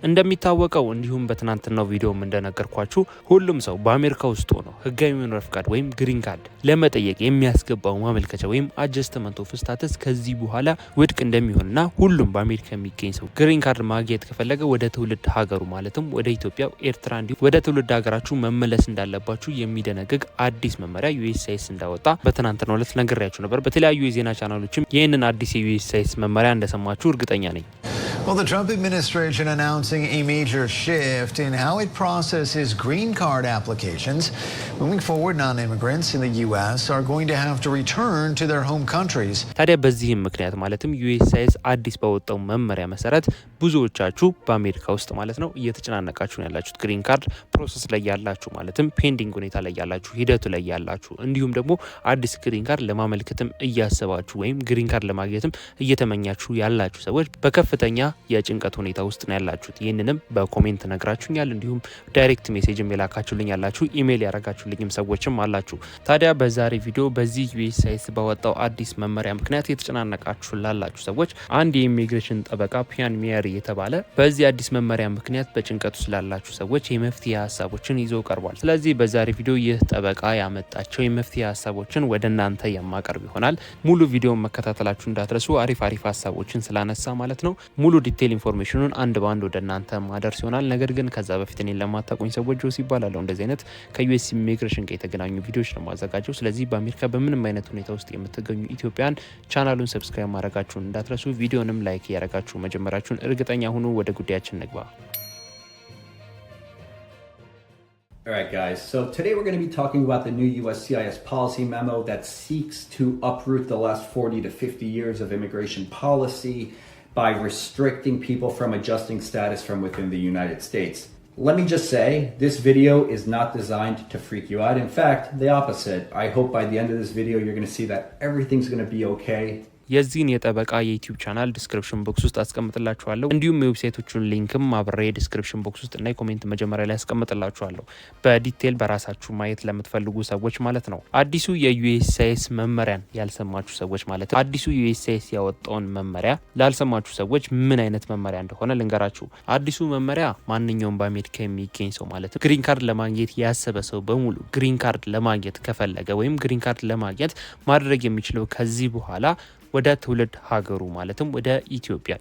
እንደሚታወቀው እንዲሁም በትናንትናው ቪዲዮም እንደነገርኳችሁ ሁሉም ሰው በአሜሪካ ውስጥ ሆኖ ህጋዊ መኖሪያ ፍቃድ ወይም ግሪን ካርድ ለመጠየቅ የሚያስገባው ማመልከቻ ወይም አጀስትመንት ኦፍ ስታተስ ከዚህ በኋላ ውድቅ እንደሚሆንና ሁሉም በአሜሪካ የሚገኝ ሰው ግሪን ካርድ ማግኘት ከፈለገ ወደ ትውልድ ሀገሩ ማለትም ወደ ኢትዮጵያ፣ ኤርትራ እንዲሁም ወደ ትውልድ ሀገራችሁ መመለስ እንዳለባችሁ የሚደነግግ አዲስ መመሪያ ዩኤስሲአይኤስ እንዳወጣ በትናንትናው ዕለት ነግሬያችሁ ነበር። በተለያዩ የዜና ቻናሎችም ይህንን አዲስ የዩኤስሲአይኤስ መመሪያ እንደሰማችሁ እርግጠኛ ነኝ። Well, the Trump administration announcing a major shift in how it processes green card applications. Moving forward, non-immigrants in the U.S. are going to have to return to their home countries. ታዲያ በዚህም ምክንያት ማለትም ዩኤስሲአይኤስ አዲስ ባወጣው መመሪያ መሰረት ብዙዎቻችሁ በአሜሪካ ውስጥ ማለት ነው እየተጨናነቃችሁ ነው ያላችሁት። ግሪን ካርድ ፕሮሰስ ላይ ያላችሁ ማለትም ፔንዲንግ ሁኔታ ላይ ያላችሁ፣ ሂደቱ ላይ ያላችሁ እንዲሁም ደግሞ አዲስ ግሪን ካርድ ለማመልከትም እያሰባችሁ ወይም ግሪን ካርድ ለማግኘትም እየተመኛችሁ ያላችሁ ሰዎች በከፍተኛ የጭንቀት ሁኔታ ውስጥ ነው ያላችሁት። ይህንንም በኮሜንት ነግራችሁኛል። እንዲሁም ዳይሬክት ሜሴጅም የላካችሁልኝ ያላችሁ፣ ኢሜይል ያረጋችሁልኝም ሰዎችም አላችሁ። ታዲያ በዛሬ ቪዲዮ በዚህ ዩኤስሲአይኤስ ባወጣው አዲስ መመሪያ ምክንያት የተጨናነቃችሁ ላላችሁ ሰዎች አንድ የኢሚግሬሽን ጠበቃ ፒያን ሜሪ የተባለ በዚህ አዲስ መመሪያ ምክንያት በጭንቀቱ ስላላችሁ ሰዎች የመፍትሄ ሀሳቦችን ይዞ ቀርቧል። ስለዚህ በዛሬ ቪዲዮ ይህ ጠበቃ ያመጣቸው የመፍትሄ ሀሳቦችን ወደ እናንተ የማቀርብ ይሆናል። ሙሉ ቪዲዮን መከታተላችሁ እንዳትረሱ። አሪፍ ሀሳቦችን ስላነሳ ማለት ነው ሙሉ ዲቴል ኢንፎርሜሽኑን አንድ ባንድ ወደ እናንተ ማደርስ ይሆናል። ነገር ግን ከዛ በፊት እኔን ለማታውቁኝ ሰዎች ጆሲ ይባላለሁ። እንደዚህ አይነት ከዩኤስ ኢሚግሬሽን ጋር የተገናኙ ቪዲዮዎች ነው ማዘጋጀው። ስለዚህ በአሜሪካ በምንም አይነት ሁኔታ ውስጥ የምትገኙ ኢትዮጵያን ቻናሉን ሰብስክራይብ ማድረጋችሁን እንዳትረሱ፣ ቪዲዮንም ላይክ እያደረጋችሁ መጀመራችሁን እርግጠኛ ሁኑ። ወደ ጉዳያችን ንግባ። Alright guys, so today we're going to be talking about the new USCIS policy memo that seeks to uproot the last 40 to 50 years of immigration policy by restricting people from adjusting status from within the United States. Let me just say, this video is not designed to freak you out. In fact, the opposite. I hope by the end of this video you're going to see that everything's going to be okay. የዚህን የጠበቃ የዩቲዩብ ቻናል ዲስክሪፕሽን ቦክስ ውስጥ አስቀምጥላችኋለሁ። እንዲሁም የዌብሳይቶቹን ሊንክም አብሬ ዲስክሪፕሽን ቦክስ ውስጥ እና የኮሜንት መጀመሪያ ላይ አስቀምጥላችኋለሁ በዲቴል በራሳችሁ ማየት ለምትፈልጉ ሰዎች ማለት ነው። አዲሱ የዩኤስሲአይኤስ መመሪያን ያልሰማችሁ ሰዎች ማለት ነው። አዲሱ ዩኤስሲአይኤስ ያወጣውን መመሪያ ላልሰማችሁ ሰዎች ምን አይነት መመሪያ እንደሆነ ልንገራችሁ። አዲሱ መመሪያ ማንኛውም በአሜሪካ የሚገኝ ሰው ማለት ነው ግሪን ካርድ ለማግኘት ያሰበ ሰው በሙሉ ግሪን ካርድ ለማግኘት ከፈለገ ወይም ግሪን ካርድ ለማግኘት ማድረግ የሚችለው ከዚህ በኋላ ወደ ትውልድ ሀገሩ ማለትም ወደ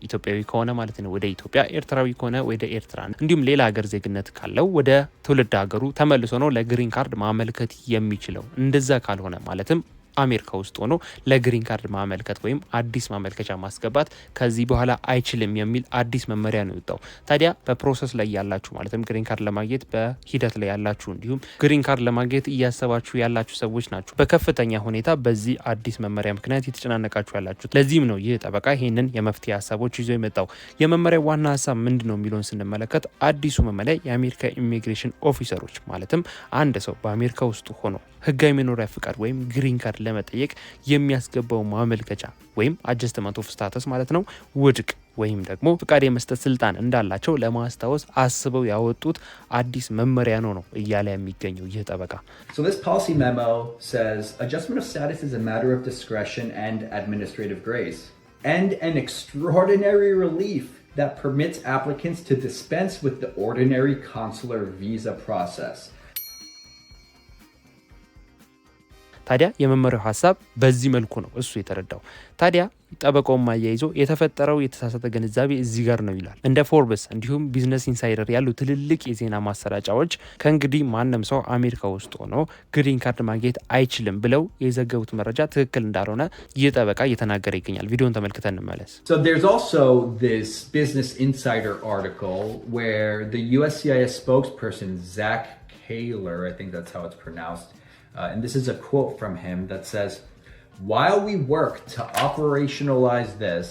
ኢትዮጵያዊ ከሆነ ማለት ነው ወደ ኢትዮጵያ፣ ኤርትራዊ ከሆነ ወደ ኤርትራ፣ እንዲሁም ሌላ ሀገር ዜግነት ካለው ወደ ትውልድ ሀገሩ ተመልሶ ነው ለግሪን ካርድ ማመልከት የሚችለው። እንደዛ ካልሆነ ማለትም አሜሪካ ውስጥ ሆኖ ለግሪን ካርድ ማመልከት ወይም አዲስ ማመልከቻ ማስገባት ከዚህ በኋላ አይችልም የሚል አዲስ መመሪያ ነው የወጣው። ታዲያ በፕሮሰስ ላይ ያላችሁ ማለትም ግሪን ካርድ ለማግኘት በሂደት ላይ ያላችሁ እንዲሁም ግሪን ካርድ ለማግኘት እያሰባችሁ ያላችሁ ሰዎች ናችሁ በከፍተኛ ሁኔታ በዚህ አዲስ መመሪያ ምክንያት የተጨናነቃችሁ ያላችሁት። ለዚህም ነው ይህ ጠበቃ ይህንን የመፍትሄ ሀሳቦች ይዞ የመጣው። የመመሪያው ዋና ሀሳብ ምንድን ነው የሚለውን ስንመለከት አዲሱ መመሪያ የአሜሪካ ኢሚግሬሽን ኦፊሰሮች ማለትም አንድ ሰው በአሜሪካ ውስጥ ሆኖ ህጋዊ መኖሪያ ፍቃድ ወይም ግሪን ካርድ ለመጠየቅ የሚያስገባው ማመልከቻ ወይም አጀስትመንት ኦፍ ስታተስ ማለት ነው ውድቅ ወይም ደግሞ ፍቃድ የመስጠት ስልጣን እንዳላቸው ለማስታወስ አስበው ያወጡት አዲስ መመሪያ ነው እያለ የሚገኘው ይህ ጠበቃ። So this policy memo says adjustment of status is a matter of discretion and administrative grace and an extraordinary relief that permits applicants to dispense with the ordinary consular visa process. ታዲያ የመመሪያው ሀሳብ በዚህ መልኩ ነው እሱ የተረዳው። ታዲያ ጠበቃውም አያይዞ የተፈጠረው የተሳሳተ ግንዛቤ እዚህ ጋር ነው ይላል። እንደ ፎርብስ እንዲሁም ቢዝነስ ኢንሳይደር ያሉ ትልልቅ የዜና ማሰራጫዎች ከእንግዲህ ማንም ሰው አሜሪካ ውስጥ ሆኖ ግሪን ካርድ ማግኘት አይችልም ብለው የዘገቡት መረጃ ትክክል እንዳልሆነ ይህ ጠበቃ እየተናገረ ይገኛል። ቪዲዮን ተመልክተን እንመለስ። So there's also this Business Insider article where the USCIS spokesperson Zach Kaler, I think that's how it's pronounced, and this is a quote from him that says, while we work to operationalize this,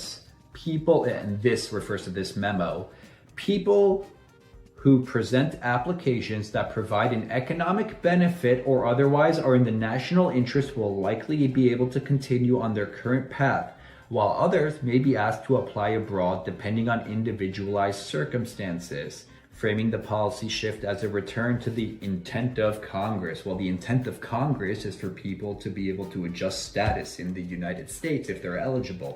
people, and this refers to this memo, people who present applications that provide an economic benefit or otherwise are in the national interest will likely be able to continue on their current path, while others may be asked to apply abroad depending on individualized circumstances. Framing the policy shift as a return to the intent of Congress. Well, the intent of Congress is for people to be able to adjust status in the United States if they're eligible.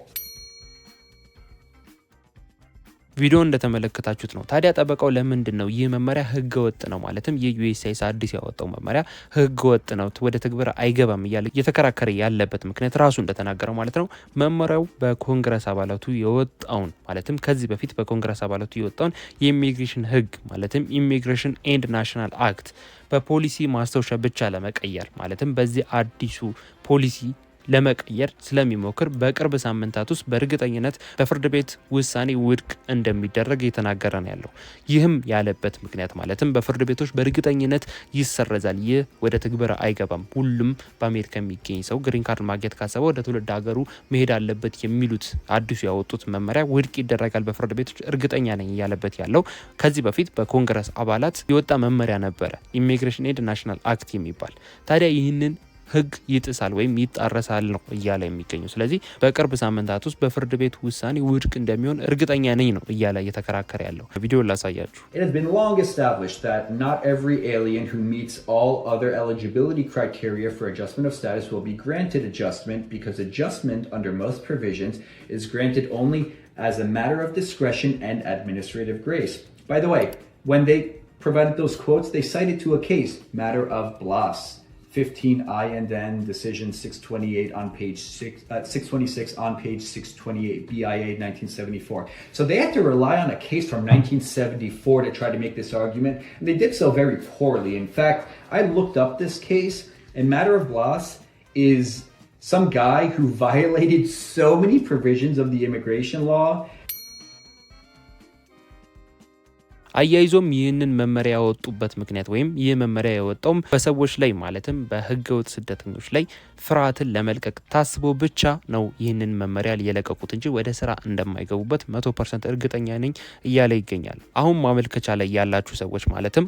ቪዲዮ እንደተመለከታችሁት ነው። ታዲያ ጠበቃው ለምንድነው ይህ መመሪያ ህገ ወጥ ነው ማለትም የዩኤስሲአይኤስ አዲስ ያወጣው መመሪያ ህገ ወጥ ነው ወደ ትግበራ አይገባም እያለ እየተከራከረ ያለበት ምክንያት ራሱ እንደተናገረው ማለት ነው መመሪያው በኮንግረስ አባላቱ የወጣውን ማለትም ከዚህ በፊት በኮንግረስ አባላቱ የወጣውን የኢሚግሬሽን ህግ ማለትም ኢሚግሬሽን ኤንድ ናሽናል አክት በፖሊሲ ማስታወሻ ብቻ ለመቀየር ማለትም በዚህ አዲሱ ፖሊሲ ለመቀየር ስለሚሞክር በቅርብ ሳምንታት ውስጥ በእርግጠኝነት በፍርድ ቤት ውሳኔ ውድቅ እንደሚደረግ እየተናገረ ነው ያለው። ይህም ያለበት ምክንያት ማለትም በፍርድ ቤቶች በእርግጠኝነት ይሰረዛል፣ ይህ ወደ ትግበራ አይገባም፣ ሁሉም በአሜሪካ የሚገኝ ሰው ግሪን ካርድ ማግኘት ካሰበ ወደ ትውልድ ሀገሩ መሄድ አለበት የሚሉት አዲሱ ያወጡት መመሪያ ውድቅ ይደረጋል በፍርድ ቤቶች እርግጠኛ ነኝ እያለበት ያለው ከዚህ በፊት በኮንግረስ አባላት የወጣ መመሪያ ነበረ ኢሚግሬሽን ኤንድ ናሽናል አክት የሚባል። ታዲያ ይህንን ህግ ይጥሳል ወይም ይጣረሳል ነው እያለ የሚገኘው። ስለዚህ በቅርብ ሳምንታት ውስጥ በፍርድ ቤት ውሳኔ ውድቅ እንደሚሆን እርግጠኛ ነኝ ነው እያለ እየተከራከረ ያለው። ቪዲዮ ላሳያችሁ። It has been long established that not every alien who meets all other eligibility criteria for adjustment of status will be granted adjustment because adjustment under most provisions is granted only as a matter of discretion and administrative grace. By the way, when they provided those quotes, they cited to a case, matter of Blas. 15 INN decision 628 on page 626 on page 628 BIA 1974. So they had to rely on a case from 1974 to try to make this argument, and they did so very poorly. In fact, I looked up this case, and matter of Blas is some guy who violated so many provisions of the immigration law. አያይዞም ይህንን መመሪያ ያወጡበት ምክንያት ወይም ይህ መመሪያ የወጣውም በሰዎች ላይ ማለትም በህገወጥ ስደተኞች ላይ ፍርሃትን ለመልቀቅ ታስቦ ብቻ ነው ይህንን መመሪያ የለቀቁት እንጂ ወደ ስራ እንደማይገቡበት 100% እርግጠኛ ነኝ እያለ ይገኛል። አሁን ማመልከቻ ላይ ያላችሁ ሰዎች ማለትም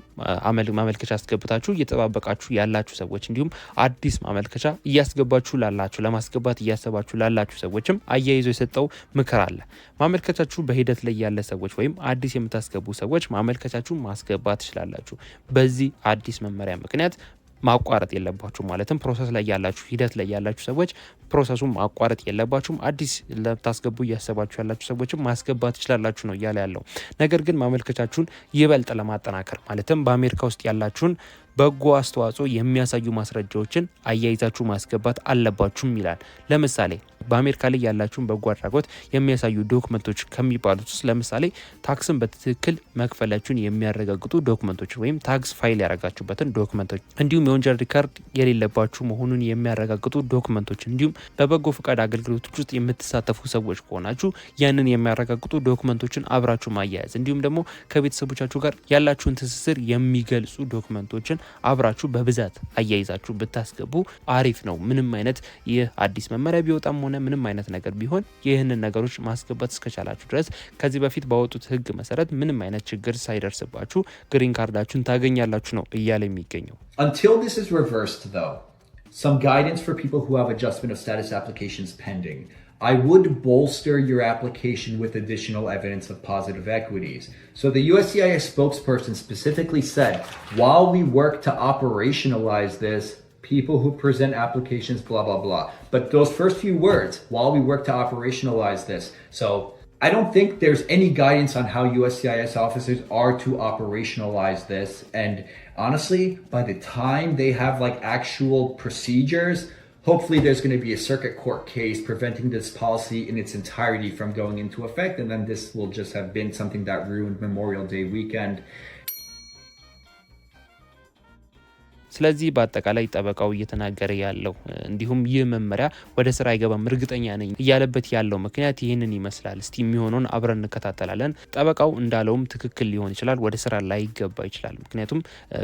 ማመልከቻ አስገብታችሁ እየተጠባበቃችሁ ያላችሁ ሰዎች እንዲሁም አዲስ ማመልከቻ እያስገባችሁ ላላችሁ ለማስገባት እያሰባችሁ ላላችሁ ሰዎችም አያይዞ የሰጠው ምክር አለ። ማመልከቻችሁ በሂደት ላይ ያለ ሰዎች ወይም አዲስ የምታስገቡ ሰዎች ማመልከቻችሁን ማስገባት ትችላላችሁ። በዚህ አዲስ መመሪያ ምክንያት ማቋረጥ የለባችሁ ማለትም ፕሮሰስ ላይ ያላችሁ ሂደት ላይ ያላችሁ ሰዎች ፕሮሰሱን ማቋረጥ የለባችሁም። አዲስ ለታስገቡ እያሰባችሁ ያላችሁ ሰዎችም ማስገባት ትችላላችሁ ነው እያለ ያለው። ነገር ግን ማመልከቻችሁን ይበልጥ ለማጠናከር ማለትም በአሜሪካ ውስጥ ያላችሁን በጎ አስተዋጽኦ የሚያሳዩ ማስረጃዎችን አያይዛችሁ ማስገባት አለባችሁም ይላል። ለምሳሌ በአሜሪካ ላይ ያላችሁን በጎ አድራጎት የሚያሳዩ ዶክመንቶች ከሚባሉት ውስጥ ለምሳሌ ታክስን በትክክል መክፈላችሁን የሚያረጋግጡ ዶክመንቶች ወይም ታክስ ፋይል ያረጋችሁበትን ዶክመንቶች እንዲሁም የወንጀል ሪካርድ የሌለባችሁ መሆኑን የሚያረጋግጡ ዶክመንቶች እንዲሁም በበጎ ፈቃድ አገልግሎቶች ውስጥ የምትሳተፉ ሰዎች ከሆናችሁ ያንን የሚያረጋግጡ ዶክመንቶችን አብራችሁ ማያያዝ እንዲሁም ደግሞ ከቤተሰቦቻችሁ ጋር ያላችሁን ትስስር የሚገልጹ ዶክመንቶችን አብራችሁ በብዛት አያይዛችሁ ብታስገቡ አሪፍ ነው። ምንም አይነት ይህ አዲስ መመሪያ ቢወጣም ሆነ ምንም አይነት ነገር ቢሆን ይህንን ነገሮች ማስገባት እስከቻላችሁ ድረስ ከዚህ በፊት ባወጡት ህግ መሰረት ምንም አይነት ችግር ሳይደርስባችሁ ግሪን ካርዳችሁን ታገኛላችሁ ነው እያለ የሚገኘው። Until this is reversed though, some guidance for people who have adjustment of status applications pending. I would bolster your application with additional evidence of positive equities. So the USCIS spokesperson specifically said, while we work to operationalize this, people who present applications, blah, blah, blah. But those first few words, while we work to operationalize this. So I don't think there's any guidance on how USCIS officers are to operationalize this. And honestly, by the time they have like actual procedures, hopefully there's going to be a circuit court case preventing this policy in its entirety from going into effect. And then this will just have been something that ruined Memorial Day weekend. ስለዚህ በአጠቃላይ ጠበቃው እየተናገረ ያለው እንዲሁም ይህ መመሪያ ወደ ስራ አይገባም እርግጠኛ ነኝ እያለበት ያለው ምክንያት ይህንን ይመስላል። እስቲ የሚሆነውን አብረን እንከታተላለን። ጠበቃው እንዳለውም ትክክል ሊሆን ይችላል፣ ወደ ስራ ላይ ይገባ ይችላል። ምክንያቱም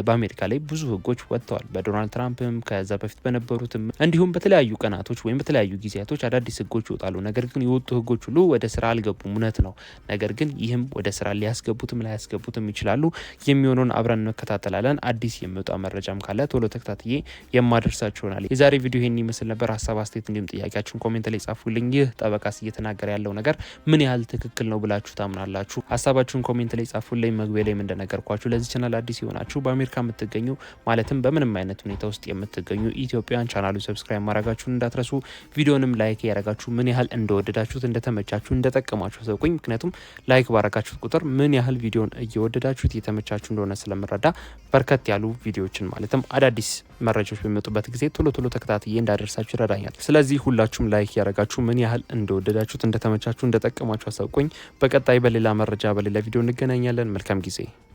በአሜሪካ ላይ ብዙ ህጎች ወጥተዋል። በዶናልድ ትራምፕም ከዛ በፊት በነበሩትም እንዲሁም በተለያዩ ቀናቶች ወይም በተለያዩ ጊዜያቶች አዳዲስ ህጎች ይወጣሉ። ነገር ግን የወጡ ህጎች ሁሉ ወደ ስራ አልገቡም፣ እውነት ነው። ነገር ግን ይህም ወደ ስራ ሊያስገቡትም ላያስገቡትም ይችላሉ። የሚሆነውን አብረን እንከታተላለን። አዲስ የሚወጣ መረጃም ካለ ካለ ቶሎ ተከታትዬ የማደርሳችሁ ይሆናል። የዛሬ ቪዲዮ ይሄን ይመስል ነበር። ሀሳብ አስተያየት እንዲሁም ጥያቄያችሁን ኮሜንት ላይ ጻፉልኝ። ይህ ጠበቃስ እየተናገረ ያለው ነገር ምን ያህል ትክክል ነው ብላችሁ ታምናላችሁ? ሀሳባችሁን ኮሜንት ላይ ጻፉልኝ። መግቢያ ላይ እንደነገርኳችሁ ለዚህ ቻናል አዲስ የሆናችሁ በአሜሪካ የምትገኙ ማለትም በምንም አይነት ሁኔታ ውስጥ የምትገኙ ኢትዮጵያን ቻናሉ ሰብስክራይብ ማድረጋችሁን እንዳትረሱ። ቪዲዮንም ላይክ ያደረጋችሁ ምን ያህል እንደወደዳችሁት እንደተመቻችሁ እንደጠቀማችሁ ሰውቁኝ። ምክንያቱም ላይክ ባረጋችሁት ቁጥር ምን ያህል ቪዲዮን እየወደዳችሁት የተመቻችሁ እንደሆነ ስለምረዳ በርከት ያሉ ቪዲዮዎችን ማለትም አዳዲስ መረጃዎች በሚመጡበት ጊዜ ቶሎ ተከታትዬ እንዳደርሳችሁ ይረዳኛል። ስለዚህ ሁላችሁም ላይክ ያደረጋችሁ ምን ያህል እንደወደዳችሁት እንደተመቻችሁ እንደጠቀማችሁ አሳውቁኝ። በቀጣይ በሌላ መረጃ በሌላ ቪዲዮ እንገናኛለን። መልካም ጊዜ